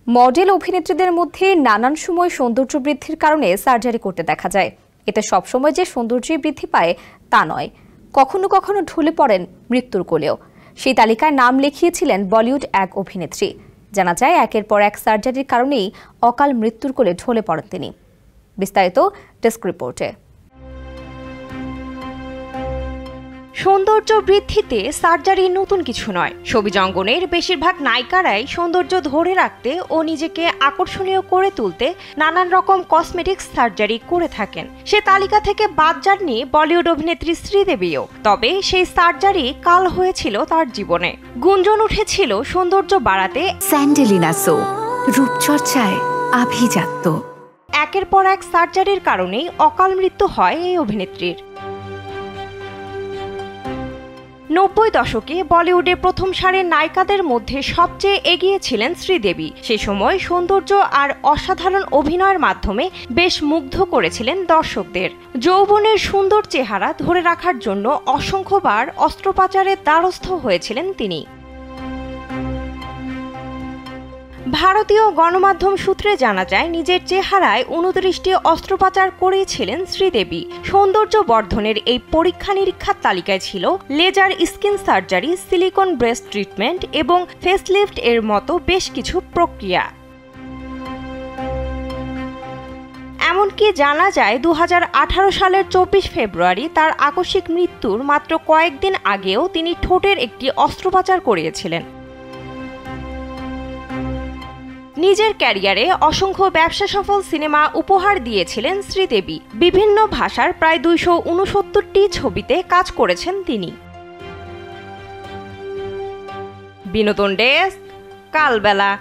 Model অভিনেত্রীদের মধ্যে নানান সময় সৌন্দর্য বৃদ্ধির কারণে সার্জারি করতে দেখা যায়। এতে সবসময় যে সৌন্দর্যই বৃদ্ধি পায় তা নয়, কখনো কখনো ঢলে পড়েন মৃত্যুর কোলেও। সেই তালিকায় নাম লিখিয়েছিলেন বলিউড এক অভিনেত্রী। জানা যায়, একের পর এক সার্জারির কারণেই অকাল মৃত্যুর কোলে ঢলে পড়েন তিনি। বিস্তারিত ডেস্ক রিপোর্টে। সৌন্দর্য বৃদ্ধিতে সার্জারি নতুন কিছু নয়। ছবি অঙ্গনের বেশিরভাগ নায়িকারাই সৌন্দর্য ধরে রাখতে ও নিজেকে আকর্ষণীয় করে তুলতে নানান রকম কসমেটিক্স সার্জারি করে থাকেন। সে তালিকা থেকে বাদ যাননি বলিউড অভিনেত্রী শ্রীদেবীও। তবে সেই সার্জারি কাল হয়েছিল তার জীবনে। গুঞ্জন উঠেছিল সৌন্দর্য বাড়াতে স্যান্ডেলিনা সো, রূপচর্চায় আভিজাত্য। একের পর এক সার্জারির কারণেই অকাল মৃত্যু হয় এই অভিনেত্রীর। 90 দশকে বলিউডে প্রথম সারির নায়িকাদের মধ্যে সবচেয়ে এগিয়ে ছিলেন শ্রীদেবী। সে সময় সৌন্দর্য আর অসাধারণ অভিনয়ের মাধ্যমে বেশ মুগ্ধ করেছিলেন দর্শকদের। যৌবনের সুন্দর চেহারা ধরে রাখার জন্য অসংখ্যবার অস্ত্রোপচারের দ্বারস্থ হয়েছিলেন তিনি। ভারতীয় গণমাধ্যম সূত্রে জানা যায়, নিজের চেহারায় 29টি অস্ত্রোপচার করিয়েছিলেন শ্রীদেবী। সৌন্দর্য বর্ধনের এই পরীক্ষা নিরীক্ষার তালিকায় ছিল laser skin surgery, silicone breast treatment এবং ফেসলিফট এর মতো বেশ কিছু প্রক্রিয়া। এমনকি জানা যায় 2018 সালের 24 ফেব্রুয়ারি তার আকস্মিক মৃত্যুর মাত্র কয়েকদিন আগেও তিনি ঠোঁটের একটি অস্ত্রোপচার করিয়েছিলেন। নিজের ক্যারিয়ারে অসংখ্য ব্যবসা সফল সিনেমা উপহার দিয়েছিলেন শ্রীদেবী। বিভিন্ন ভাষার প্রায় 269টি ছবিতে কাজ করেছেন তিনি। বিনোদন ডেস্ক, কালবেলা।